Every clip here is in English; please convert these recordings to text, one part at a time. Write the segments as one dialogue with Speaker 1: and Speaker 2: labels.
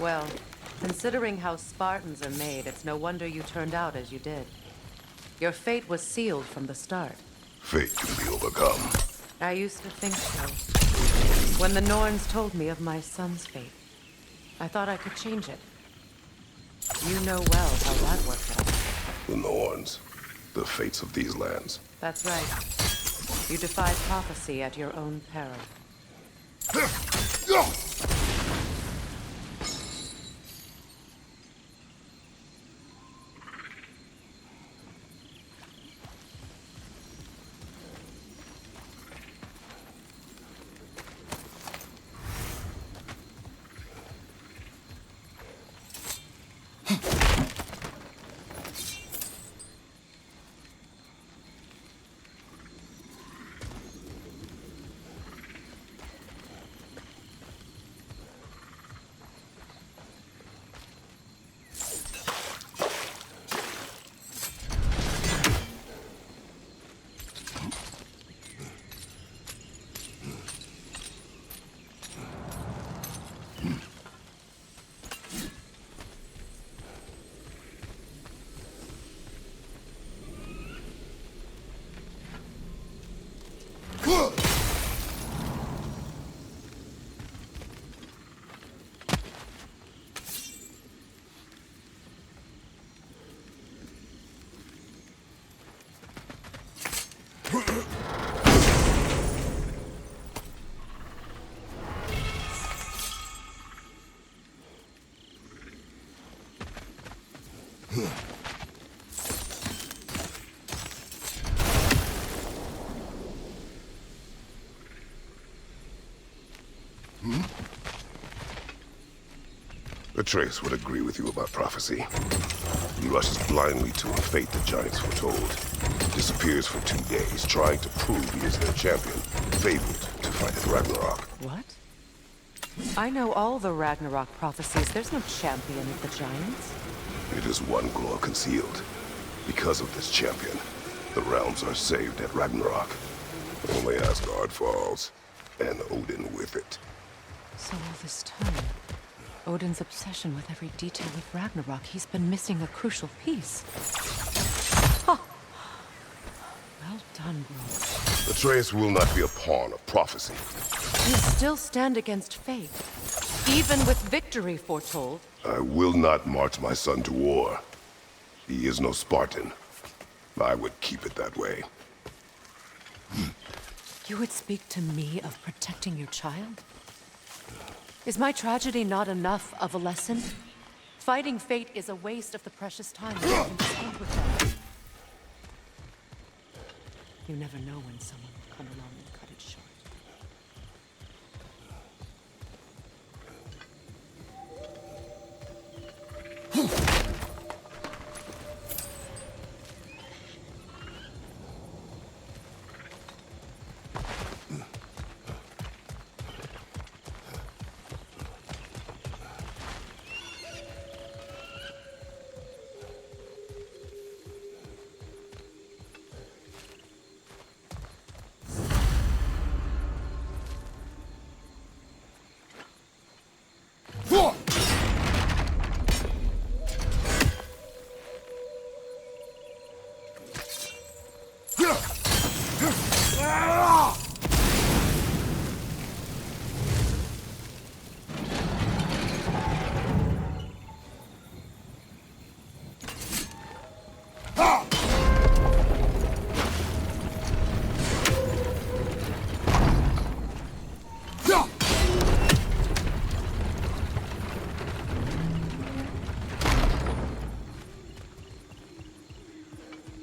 Speaker 1: Well, considering how Spartans are made, it's no wonder you turned out as you did. Your fate was sealed from the start.
Speaker 2: Fate can be overcome.
Speaker 1: I used to think so. When the Norns told me of my son's fate, I thought I could change it. You know well how that worked out.
Speaker 2: The Norns. The fates of these lands.
Speaker 1: That's right. You defied prophecy at your own peril.
Speaker 2: Atreus would agree with you about prophecy. He rushes blindly to a fate the giants foretold. Disappears for 2 days, trying to prove he is their champion, fabled to fight at Ragnarok.
Speaker 1: What? I know all the Ragnarok prophecies. There's no champion of the giants.
Speaker 2: It is one glow concealed. Because of this champion, the realms are saved at Ragnarok. Only Asgard falls, and Odin with it.
Speaker 1: So all this time, Odin's obsession with every detail of Ragnarok, he's been missing a crucial piece. Huh. Well done, bro.
Speaker 2: Atreus will not be a pawn of prophecy.
Speaker 1: You still stand against fate, even with victory foretold.
Speaker 2: I will not march my son to war. He is no Spartan. I would keep it that way.
Speaker 1: You would speak to me of protecting your child? Is my tragedy not enough of a lesson? Fighting fate is a waste of the precious time that you can spend with them. You never know when someone will come along and cut it short.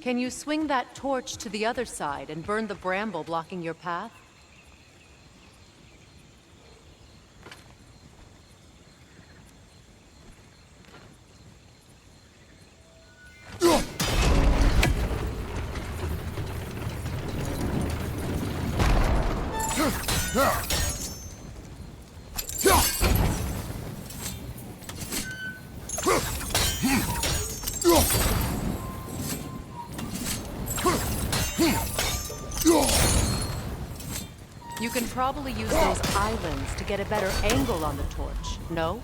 Speaker 1: Can you swing that torch to the other side and burn the bramble blocking your path? You can probably use those islands to get a better angle on the torch, no?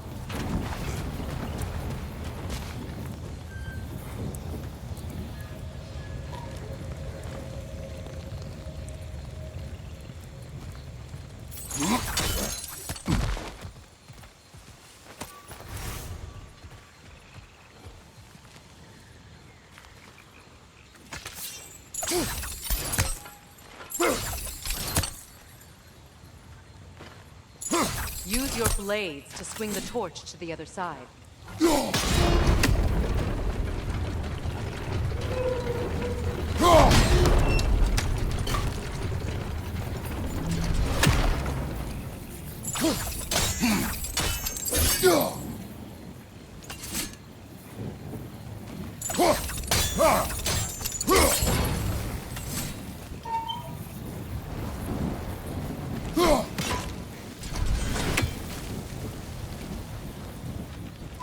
Speaker 1: use your blades to swing the torch to the other side.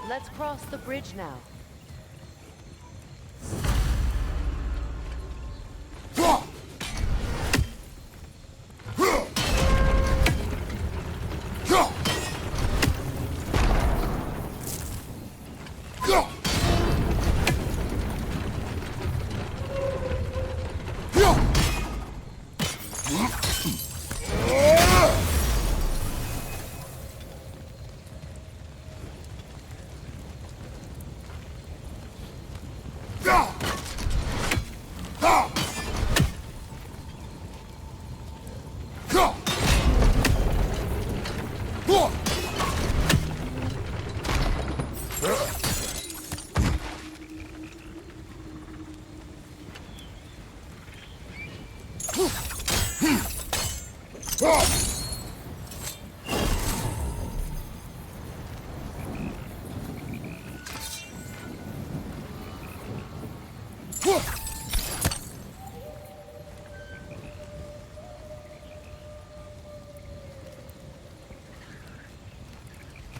Speaker 1: Let's cross the bridge now.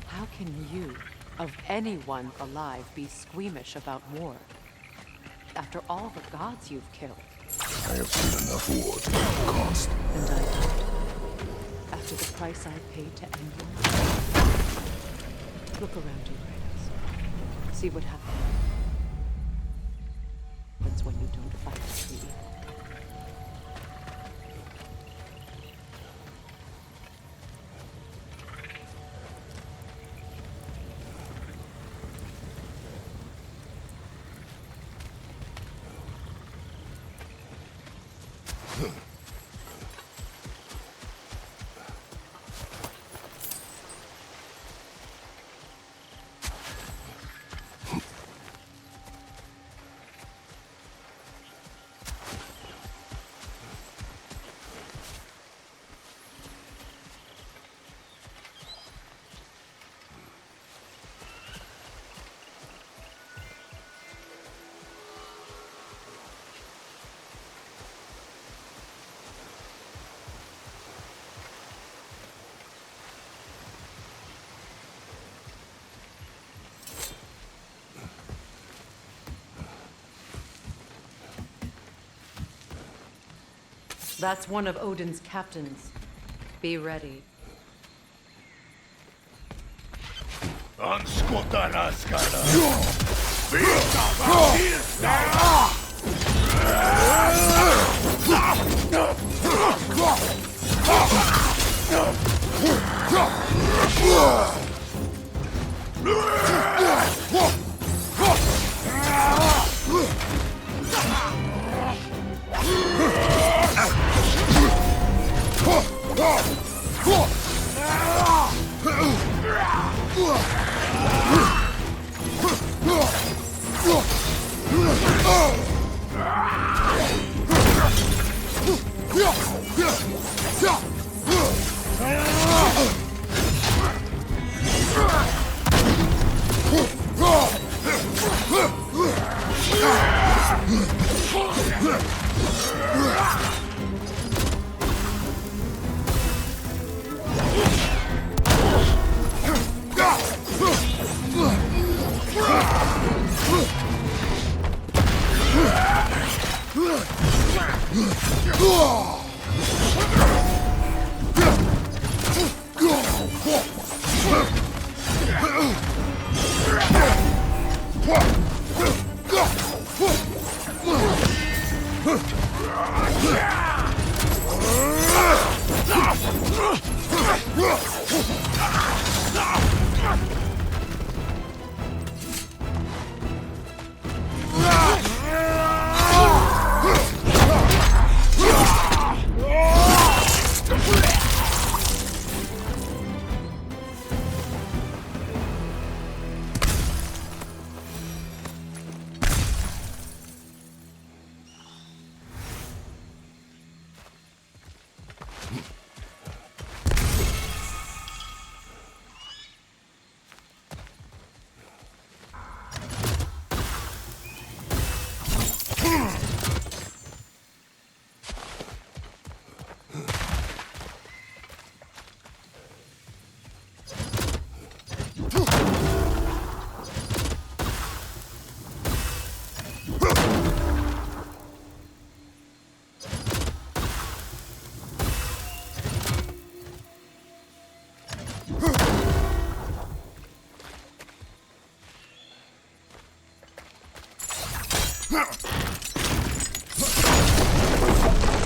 Speaker 1: How can you, of anyone alive, be squeamish about war? After all the gods you've killed.
Speaker 2: I have seen enough war to know the cost.
Speaker 1: And I don't. After the price I paid to end war. Look around you, Kratos. See what happens when you don't fight the evil. That's one of Odin's captains. Be ready.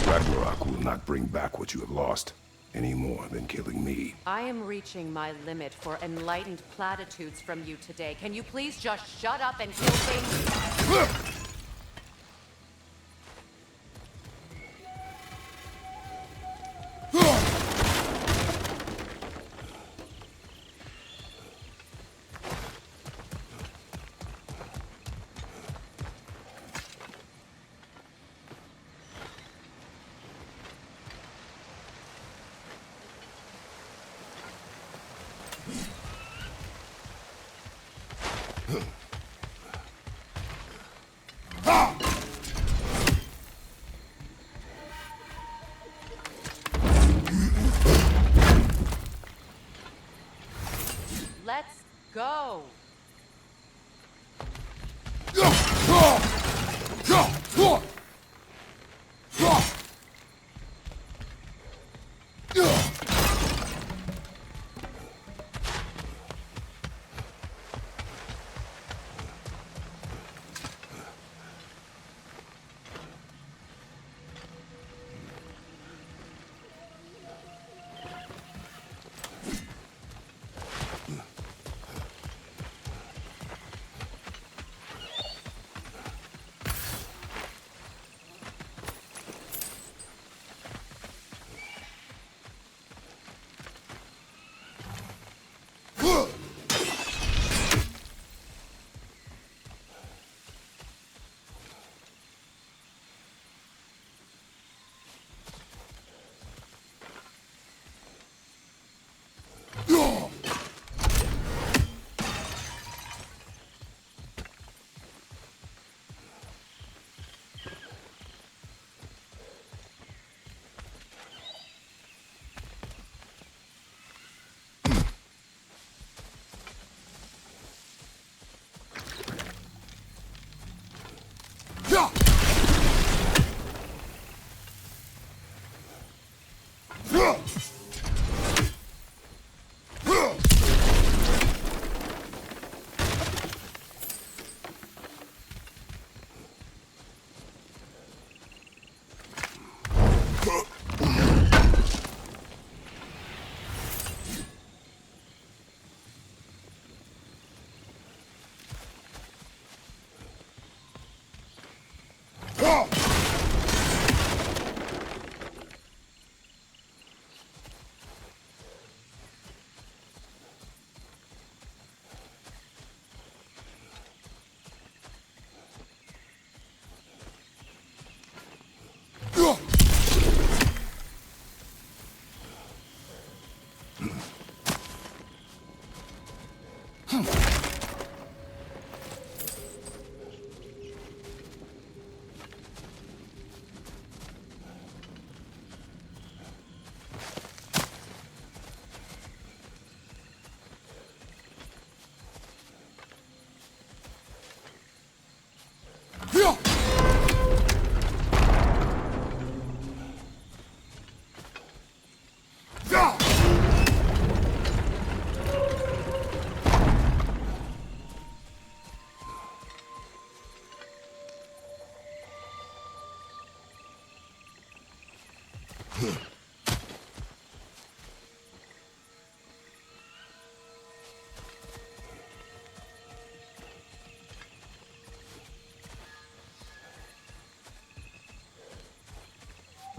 Speaker 2: Ragnarok will not bring back what you have lost, any more than killing me.
Speaker 1: I am reaching my limit for enlightened platitudes from you today. Can you please just shut up and kill things? Let's go!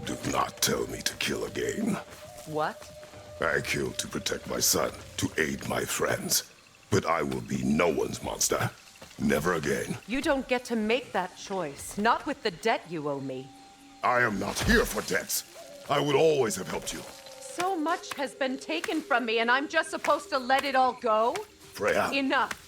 Speaker 2: Do not tell me to kill again.
Speaker 1: What?
Speaker 2: I killed to protect my son, to aid my friends. But I will be no one's monster. Never again.
Speaker 1: You don't get to make that choice. Not with the debt you owe me.
Speaker 2: I am not here for debts. I would always have helped you.
Speaker 1: So much has been taken from me, and I'm just supposed to let it all go?
Speaker 2: Freya.
Speaker 1: Enough.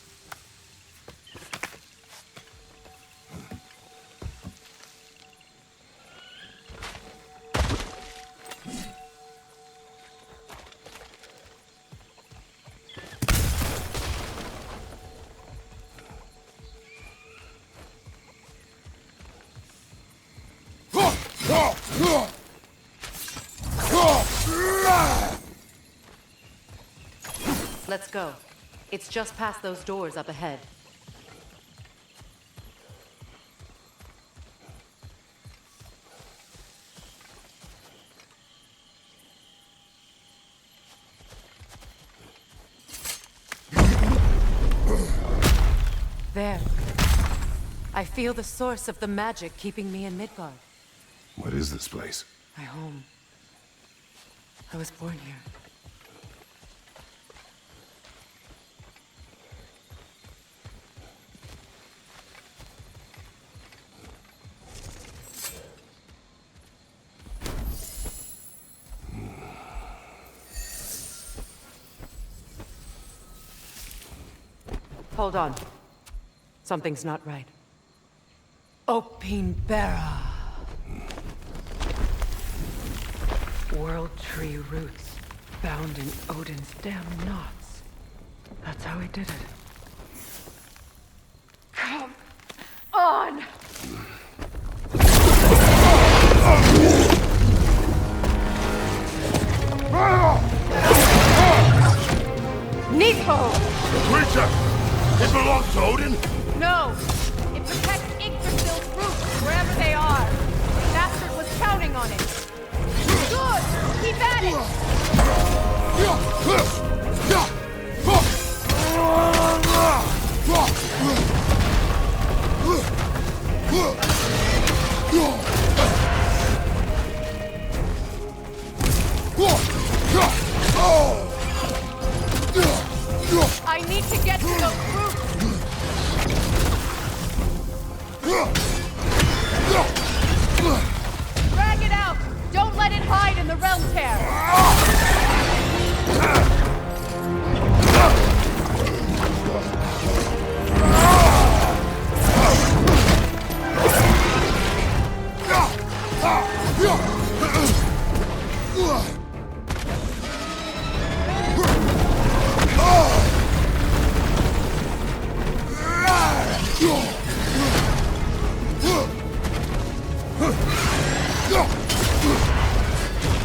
Speaker 1: Let's go. It's just past those doors up ahead. There. I feel the source of the magic keeping me in Midgard.
Speaker 2: What is this place?
Speaker 1: My home. I was born here. Hold on. Something's not right. Opinbera. World tree roots bound in Odin's damn knots. That's how he did it. Come on! Nico!
Speaker 2: The creature! It belongs to Odin?
Speaker 1: No! It protects Yggdrasil's roots wherever they are. The bastard was counting on it. Good! Keep at it! I need to get to those roots! Drag it out! Don't let it hide in the realm tear!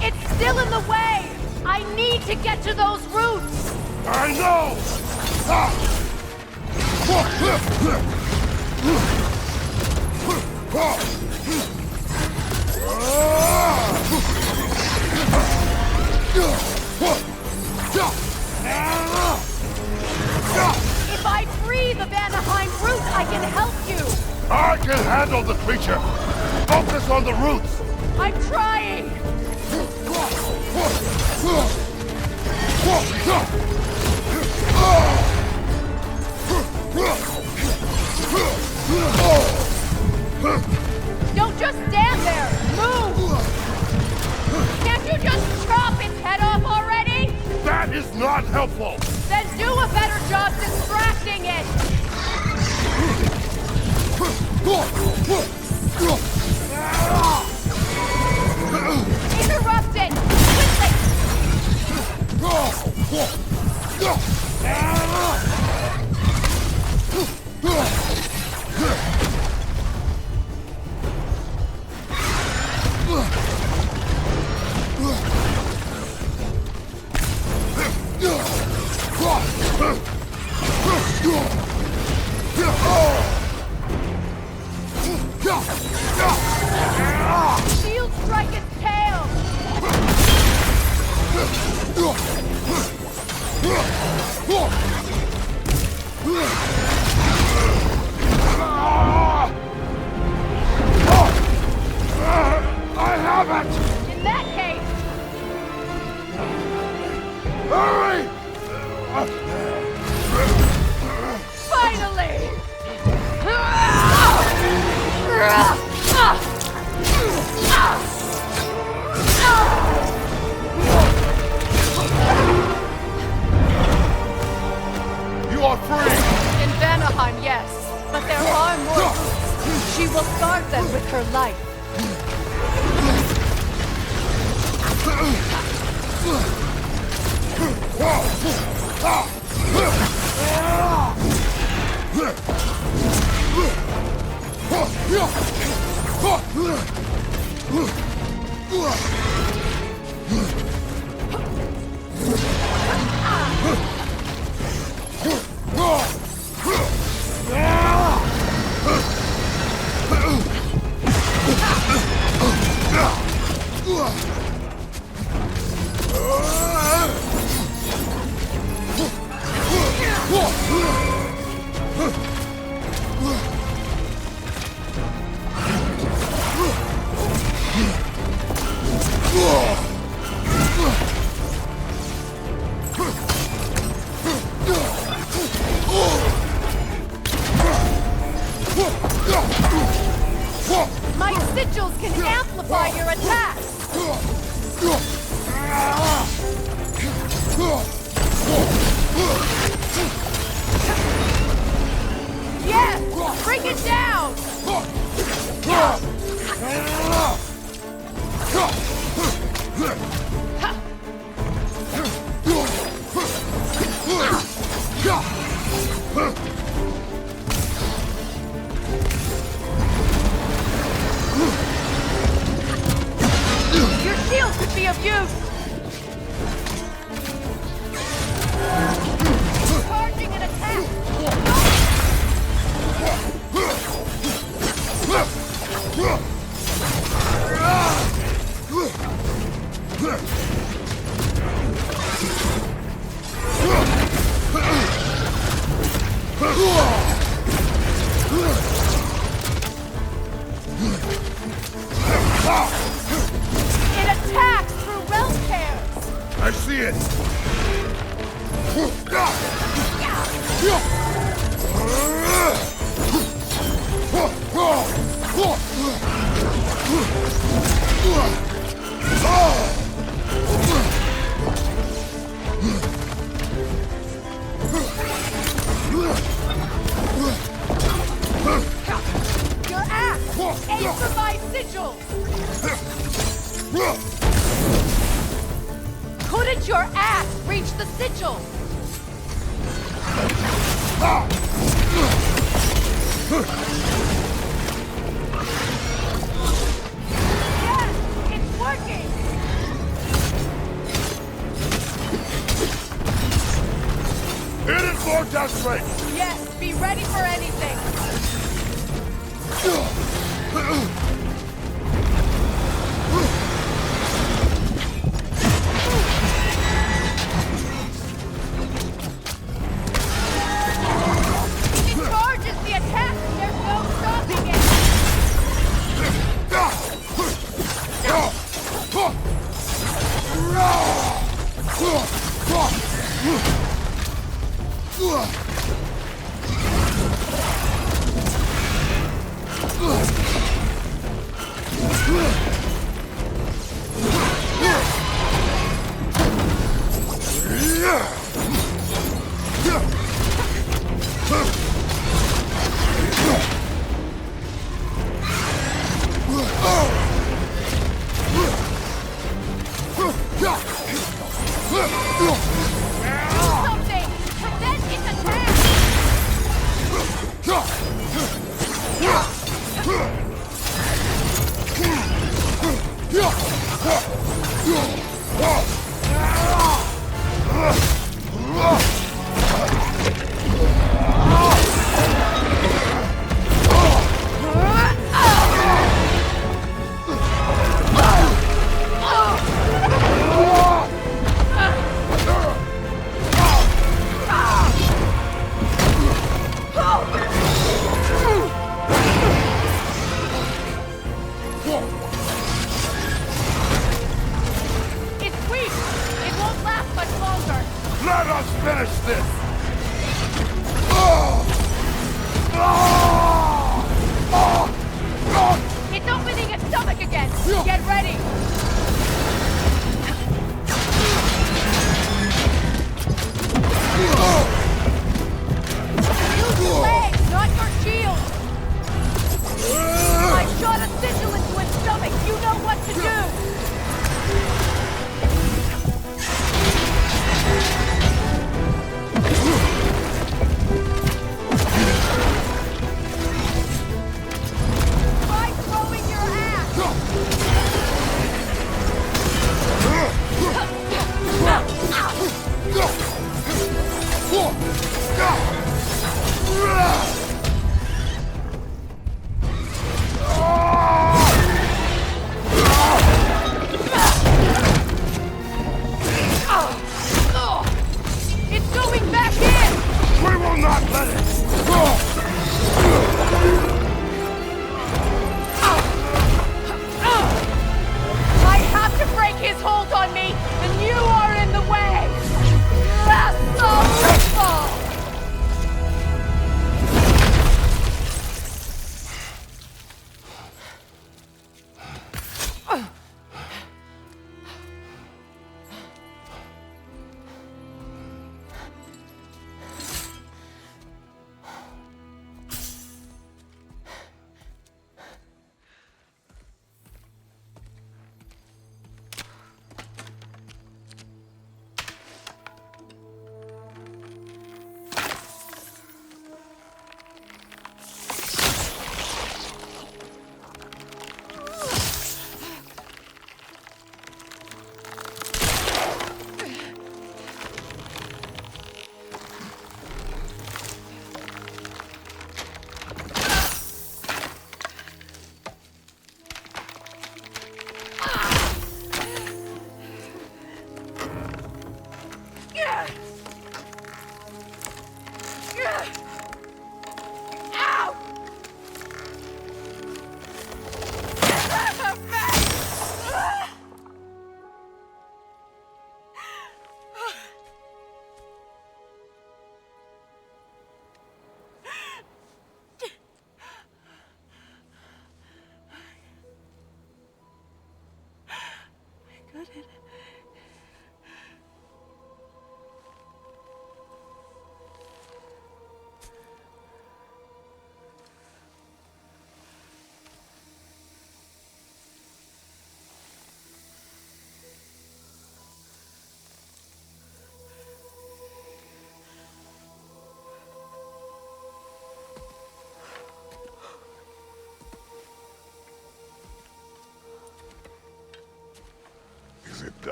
Speaker 1: It's still in the way! I need to get to those roots!
Speaker 2: I know!
Speaker 1: If I free the Vanaheim root, I can help you!
Speaker 2: I can handle the creature! Focus on the roots!
Speaker 1: I'm trying! Don't just stand there! Move! Can't you just chop its head off already?
Speaker 2: That is not helpful!
Speaker 1: Then do a better job distracting it! Interrupt it! Shield strike its tail!
Speaker 2: I have it!
Speaker 1: In that case,
Speaker 2: Hurry!
Speaker 1: finally!
Speaker 2: You are free!
Speaker 1: In Vanaheim, yes, but there are more roots. She will guard them with her life. My sigils can amplify your attacks! Yes! Bring it down! Your shield could be of use! Charging an attack! It attacks through realm tears!
Speaker 2: I see it!
Speaker 1: Your axe! Aim for my sigils! Couldn't your axe reach the sigil? Yes! It's working!
Speaker 2: Hit it more down straight!
Speaker 1: Yes, be ready for anything! It charges the attack! There's no stopping it! Something! Prevent its attack! It's weak! It won't last much longer!
Speaker 2: Let us finish this!
Speaker 1: It's opening its stomach again! Get ready! Use your legs, not your shield! I shot a sigil into its stomach! You know what to do! Try throwing your axe! It's going back in!
Speaker 2: We will not let it!
Speaker 1: I have to break his hold on me, and you are in the way! That's so ripple!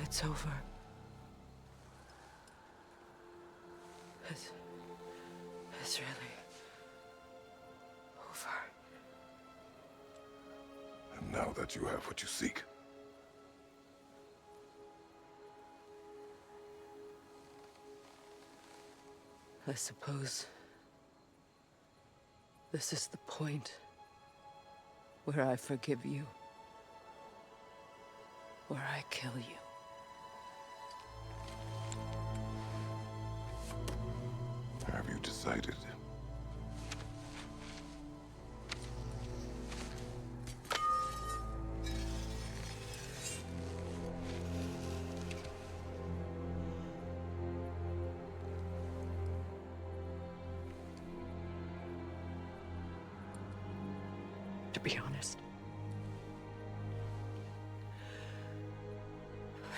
Speaker 1: It's over. It's really over.
Speaker 2: And now that you have what you seek,
Speaker 1: I suppose this is the point where I forgive you, where I kill you.
Speaker 2: have you decided?
Speaker 1: To be honest,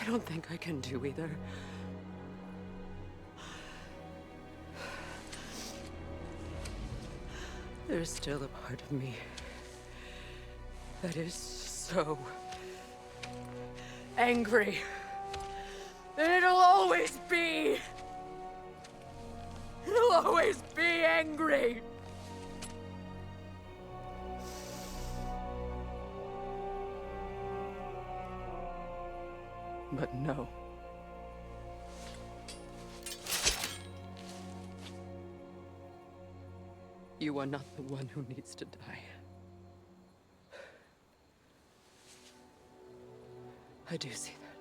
Speaker 1: I don't think I can do either. There's still a part of me that is so angry that it'll always be. It'll always be angry. But no. You are not the one who needs to die. I do see that.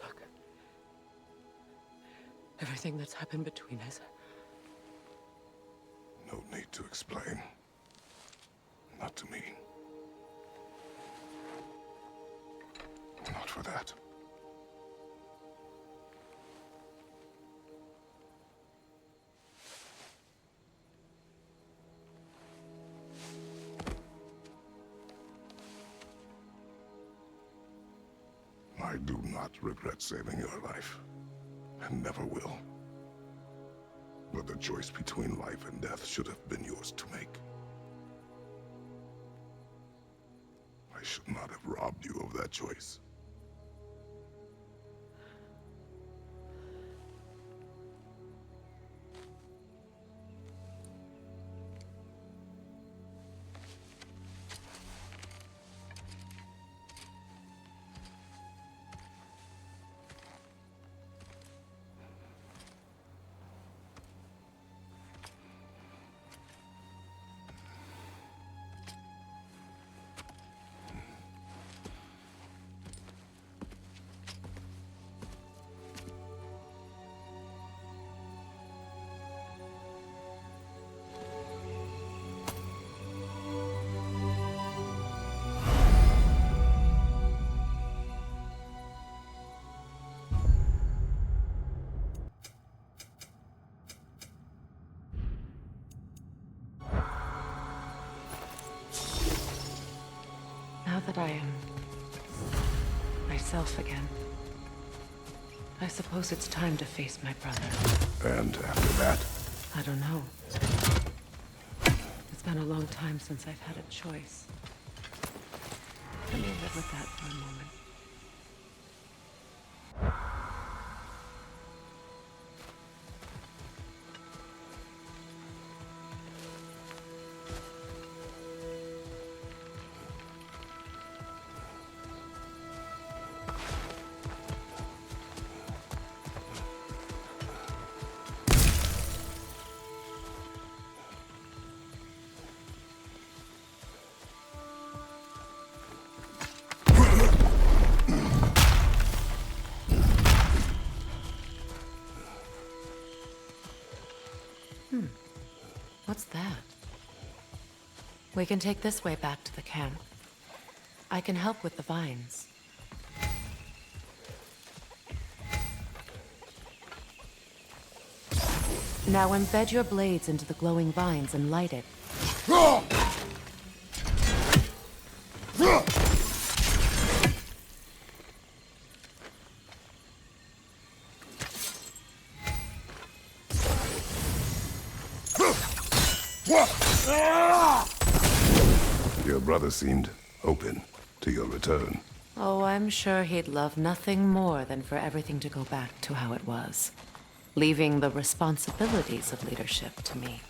Speaker 1: Look. Everything that's happened between us.
Speaker 2: No need to explain. Not to me. Not for that. I do not regret saving your life, and never will. But the choice between life and death should have been yours to make. I should not have robbed you of that choice.
Speaker 1: Now that I am myself again, I suppose it's time to face my brother.
Speaker 2: And after that?
Speaker 1: I don't know. It's been a long time since I've had a choice. Let me live with that for a moment. What's that? We can take this way back to the camp. I can help with the vines. Now embed your blades into the glowing vines and light it.
Speaker 2: Your brother seemed open to your return.
Speaker 1: Oh, I'm sure he'd love nothing more than for everything to go back to how it was, leaving the responsibilities of leadership to me.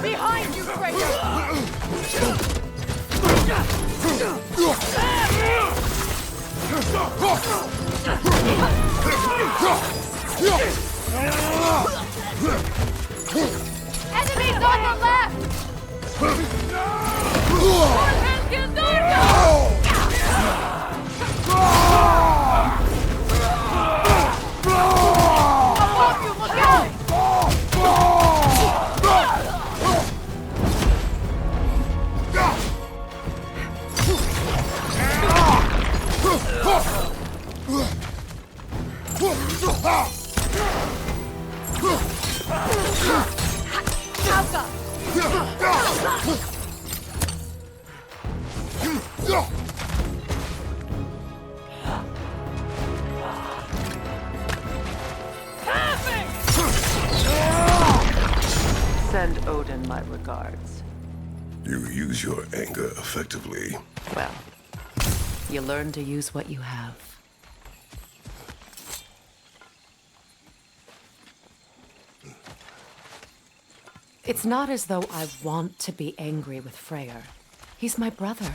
Speaker 3: Behind you, Freya! Enemies on the left! Above you, look out!
Speaker 1: Send Odin my regards.
Speaker 2: You use your anger effectively.
Speaker 1: Well, you learn to use what you have. It's not as though I want to be angry with Freyr. He's my brother.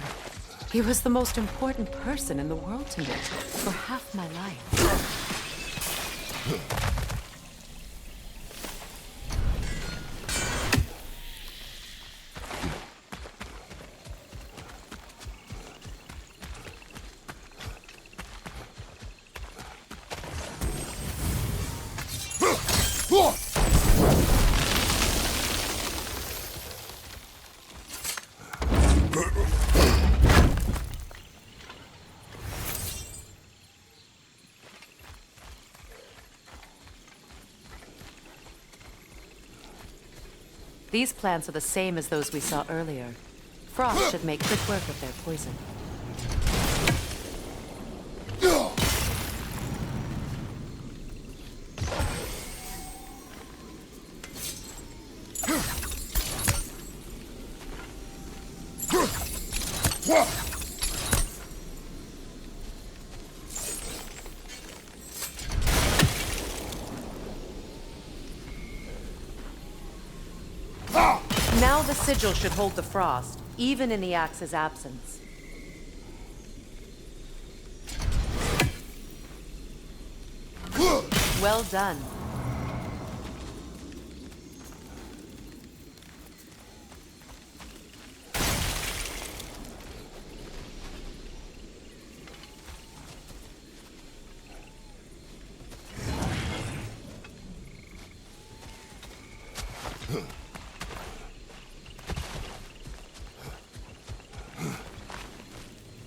Speaker 1: He was the most important person in the world to me for half my life. These plants are the same as those we saw earlier. Frost should make quick work of their poison. Now the sigil should hold the frost, even in the axe's absence. Well done.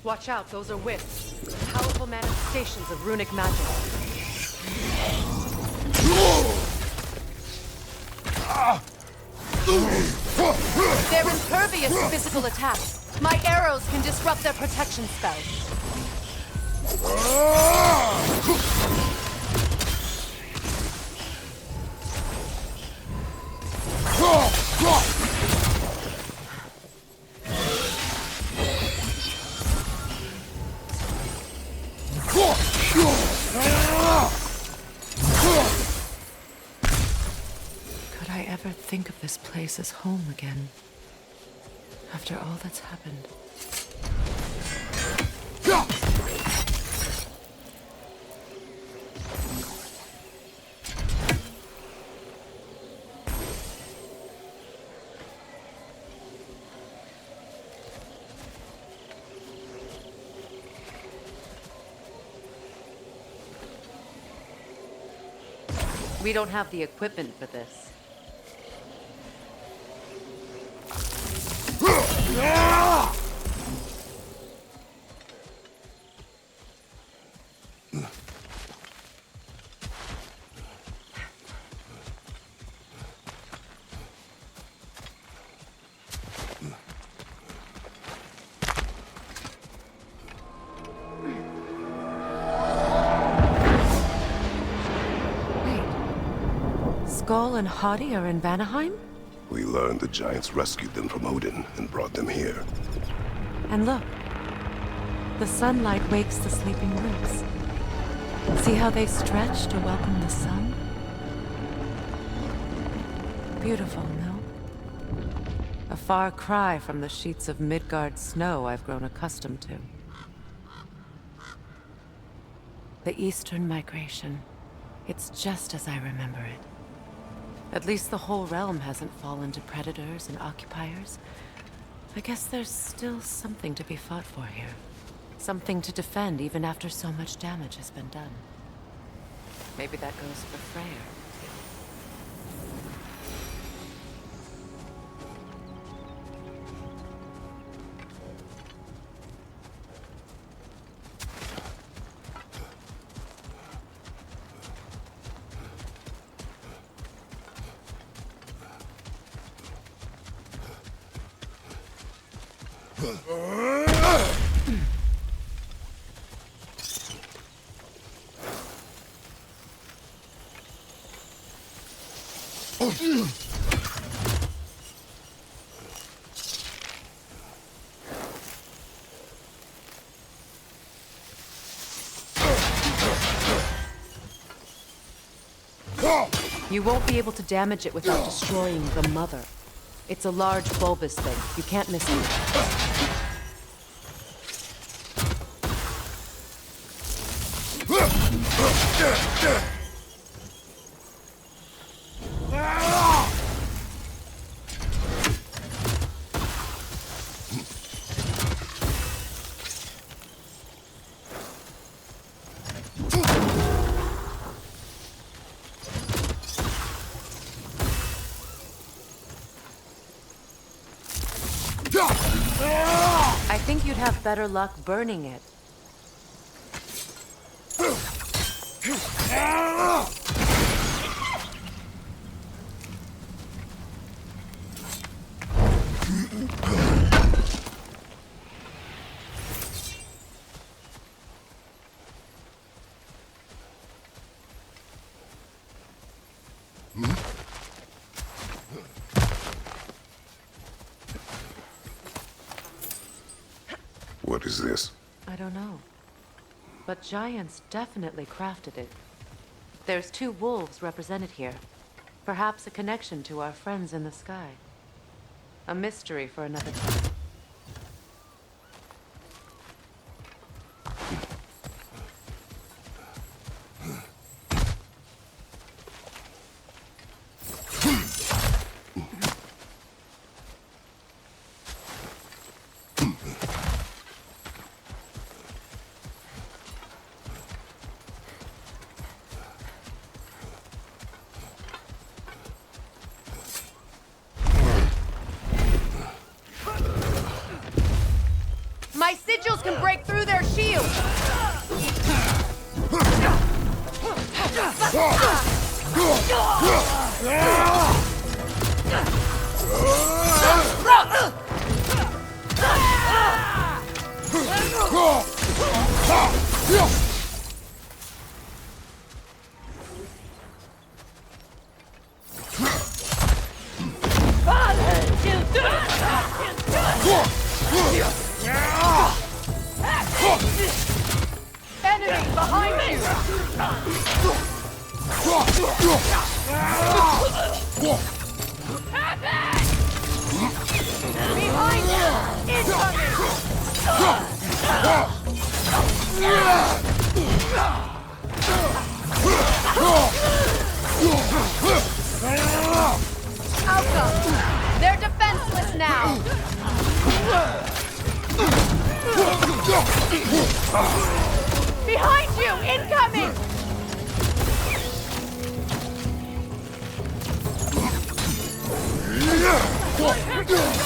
Speaker 1: Watch out, those are wisps. Powerful manifestations of runic magic. They're impervious to physical attacks. My arrows can disrupt their protection spells. place is home again. After all that's happened.
Speaker 4: We don't have the equipment for this.
Speaker 1: Skull and Hadi are in Vanaheim?
Speaker 2: We learned the giants rescued them from Odin and brought them here.
Speaker 1: And look. The sunlight wakes the sleeping roots. See how they stretch to welcome the sun? Beautiful, no? A far cry from the sheets of Midgard snow I've grown accustomed to. The Eastern Migration. It's just as I remember it. At least the whole realm hasn't fallen to predators and occupiers. I guess there's still something to be fought for here. Something to defend even after so much damage has been done. Maybe that goes for Freya. You won't be able to damage it without destroying the mother. It's a large bulbous thing. You can't miss it. I think you'd have better luck burning it.
Speaker 2: What is this?
Speaker 1: I don't know. But giants definitely crafted it. There's 2 wolves represented here. Perhaps a connection to our friends in the sky. A mystery for another time.
Speaker 3: My sigils can break through their shield! Enemy behind you! Outcome! They're defenseless now! Behind you! Incoming! Good riddance!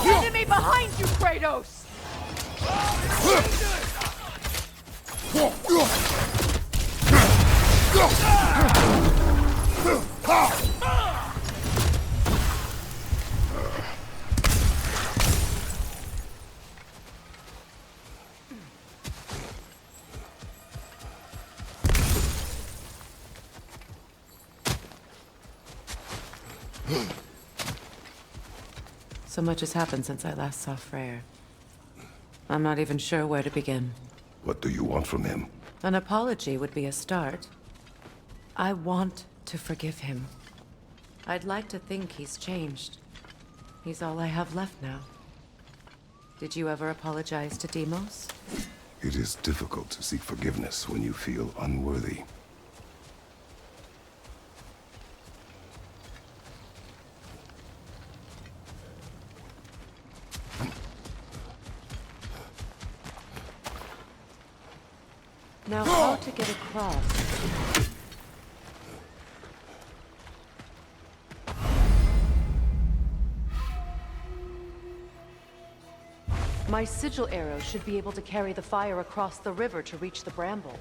Speaker 3: Enemy behind you, Kratos!
Speaker 1: So much has happened since I last saw Freya. I'm not even sure where to begin.
Speaker 2: What do you want from him?
Speaker 1: An apology would be a start. I want to forgive him. I'd like to think he's changed. He's all I have left now. Did you ever apologize to Deimos?
Speaker 2: It is difficult to seek forgiveness when you feel unworthy.
Speaker 1: Now, how to get across? My sigil arrow should be able to carry the fire across the river to reach the bramble.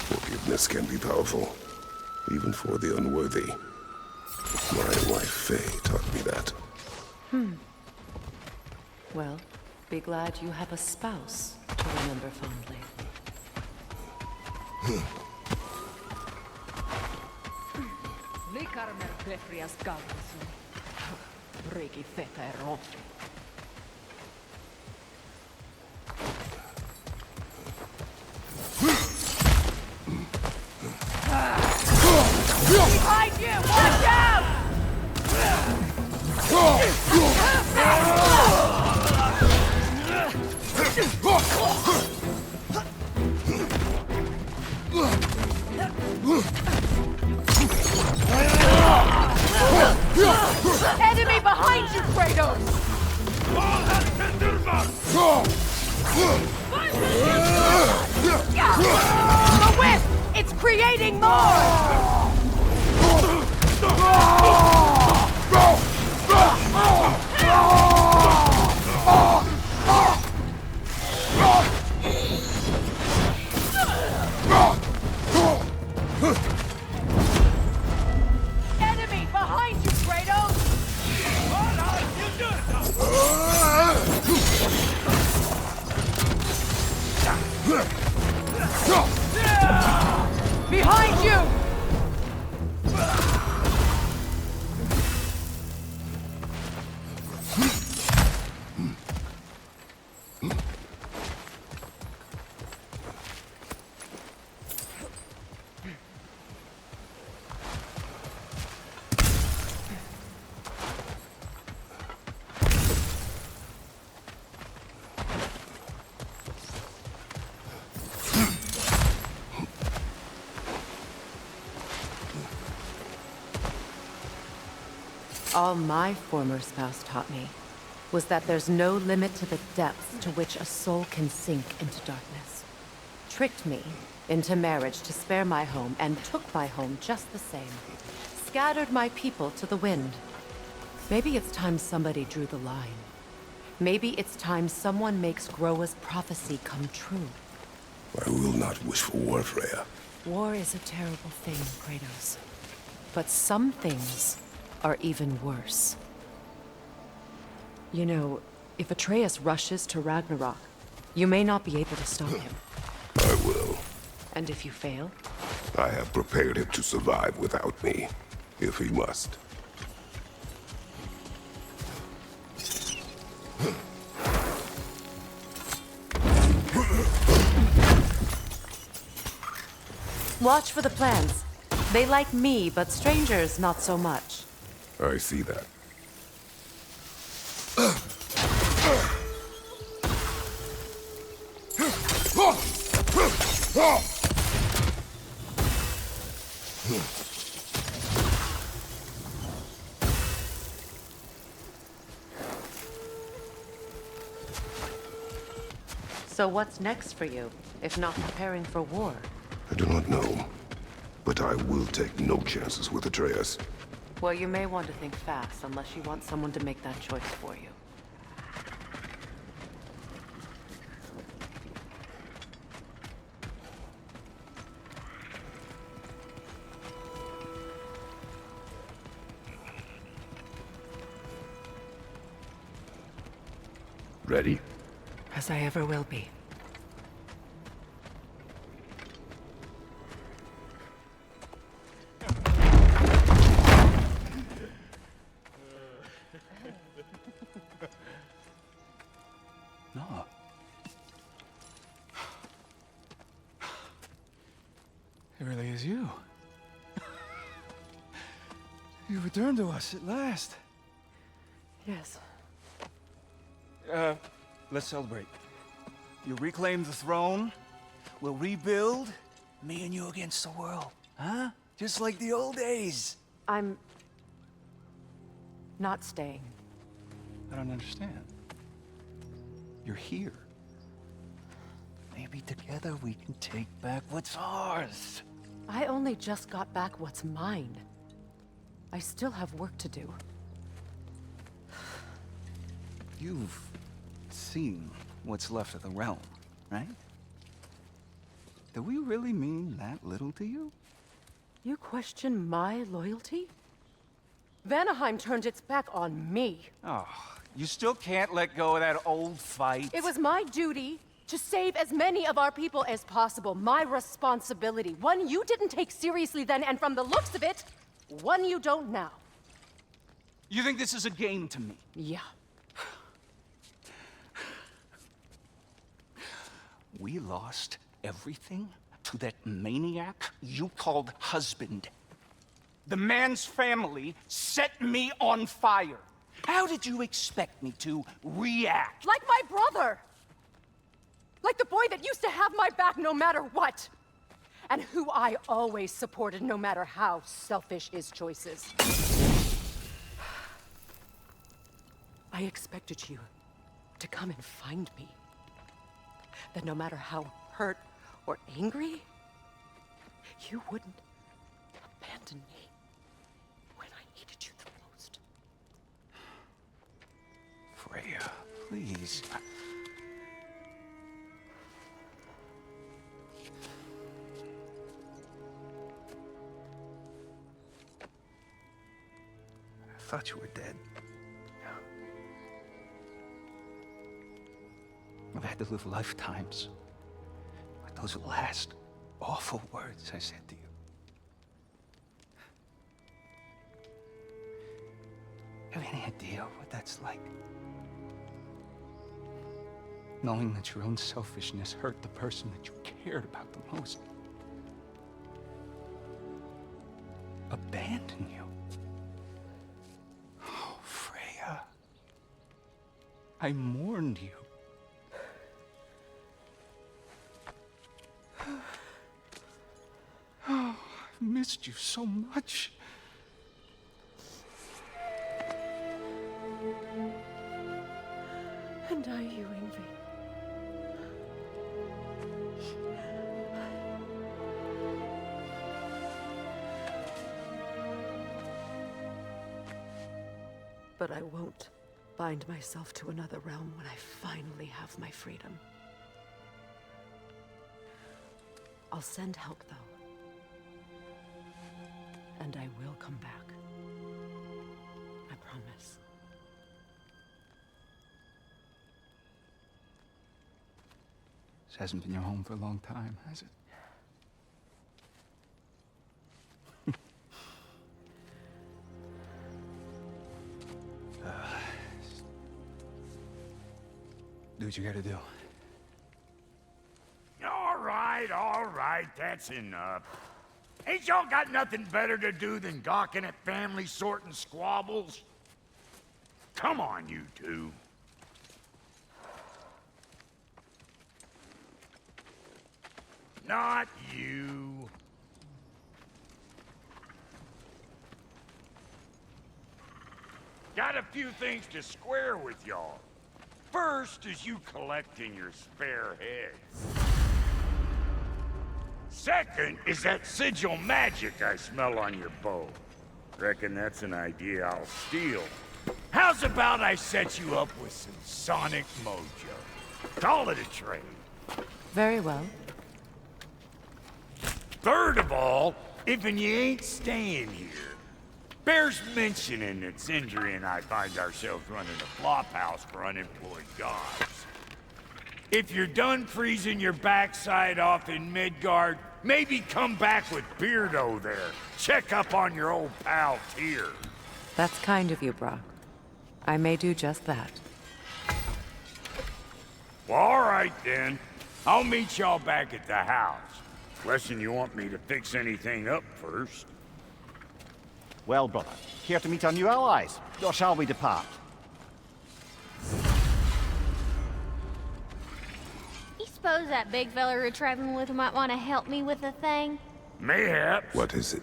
Speaker 2: Forgiveness can be powerful, even for the unworthy. My wife Faye taught me that.
Speaker 1: Well, be glad you have a spouse to remember fondly.
Speaker 3: Behind you! Watch out! Enemy behind you, Kratos! The whip! It's creating more! Enemy behind you, Kratos! Behind you!
Speaker 4: All my former spouse taught me was that there's no limit to the depths to which a soul can sink into darkness. Tricked me into marriage to spare my home and took my home just the same. Scattered my people to the wind. Maybe it's time somebody drew the line. Maybe it's time someone makes Groa's prophecy come true.
Speaker 2: I will not wish for war, Freya.
Speaker 4: War is a terrible thing, Kratos. But some things are even worse. You know, if Atreus rushes to Ragnarok, you may not be able to stop him.
Speaker 2: I will.
Speaker 4: And if you fail?
Speaker 2: I have prepared him to survive without me, if he must.
Speaker 4: Watch for the plants. They like me, but strangers not so much.
Speaker 2: I see that.
Speaker 4: So what's next for you, if not preparing for war?
Speaker 2: I do not know, but I will take no chances with Atreus.
Speaker 4: Well, you may want to think fast, unless you want someone to make that choice for you.
Speaker 2: Ready?
Speaker 4: As I ever will be.
Speaker 5: No. It really is you. You returned to us at last.
Speaker 4: Yes.
Speaker 5: Let's celebrate. You reclaim the throne. We'll rebuild. Me and you against the world. Huh? Just like the old days.
Speaker 4: I'm... not staying.
Speaker 5: I don't understand. You're here. Maybe together we can take back what's ours.
Speaker 4: I only just got back what's mine. I still have work to do.
Speaker 5: You've seen what's left of the realm, right? Do we really mean that little to you?
Speaker 4: You question my loyalty? Vanaheim turned its back on me.
Speaker 5: Oh, you still can't let go of that old fight?
Speaker 4: It was my duty to save as many of our people as possible. My responsibility. One you didn't take seriously then, and from the looks of it, one you don't now.
Speaker 5: You think this is a game to me?
Speaker 4: Yeah.
Speaker 5: We lost everything to that maniac you called husband. The man's family set me on fire. How did you expect me to react?
Speaker 3: Like my brother! Like the boy that used to have my back no matter what! And who I always supported no matter how selfish his choices.
Speaker 4: I expected you to come and find me. That no matter how hurt or angry, you wouldn't abandon me when I needed you the most.
Speaker 5: Freya, please. I thought you were dead. I've had to live lifetimes with those last awful words I said to you. Have any idea what that's like? Knowing that your own selfishness hurt the person that you cared about the most. Abandon you. Oh, Freya. I mourned you. Oh, I've missed you so much.
Speaker 3: But I won't bind myself to another realm when I finally have my freedom. I'll send help, though. And I will come back. I promise.
Speaker 5: This hasn't been your home for a long time, has it? Do what you gotta do.
Speaker 6: All right, that's enough. Ain't y'all got nothing better to do than gawking at family sorting squabbles? Come on, you two. Not you. Got a few things to square with y'all. First is you collecting your spare heads. Second is that sigil magic I smell on your bow. Reckon that's an idea I'll steal. How's about I set you up with some sonic mojo? Call it a trade.
Speaker 4: Very well.
Speaker 6: Third of all, if you ain't staying here, bears mentioning that Sindri and I find ourselves running a flop house for unemployed gods. If you're done freezing your backside off in Midgard, maybe come back with Beardo there. Check up on your old pal Tyr.
Speaker 4: That's kind of you, Brock. I may do just that.
Speaker 6: Well, all right then. I'll meet y'all back at the house. Lesson you want me to fix anything up first.
Speaker 7: Well, brother, here to meet our new allies, or shall we depart?
Speaker 8: You suppose that big fella you're traveling with might want to help me with a thing?
Speaker 6: Mayhaps.
Speaker 2: What is it?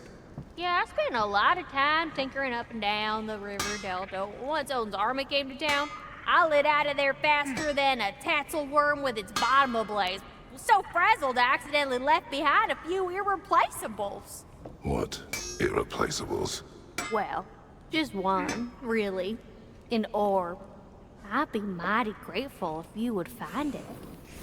Speaker 8: Yeah, I spent a lot of time tinkering up and down the river delta. Once Odin's army came to town, I lit out of there faster than a tassel worm with its bottom ablaze. So frazzled, I accidentally left behind a few irreplaceables.
Speaker 2: What? Irreplaceables?
Speaker 8: Well, just one, really. An orb. I'd be mighty grateful if you would find it.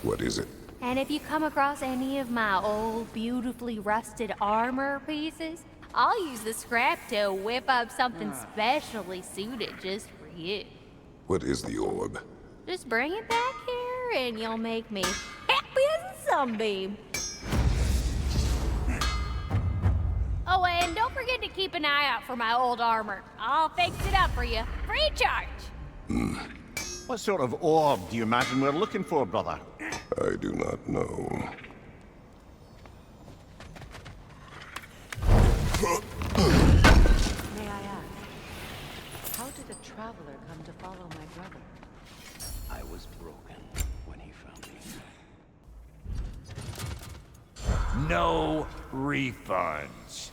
Speaker 2: What is it?
Speaker 8: And if you come across any of my old, beautifully rusted armor pieces, I'll use the scrap to whip up something specially suited just for you.
Speaker 2: What is the orb?
Speaker 8: Just bring it back here and you'll make me happy as a sunbeam. Oh, and don't forget to keep an eye out for my old armor. I'll fix it up for you, free of charge.
Speaker 7: What sort of orb do you imagine we're looking for, brother?
Speaker 2: I do not know.
Speaker 4: May I ask, how did a traveler come to follow my brother?
Speaker 5: I was broken when he found me.
Speaker 6: No refunds.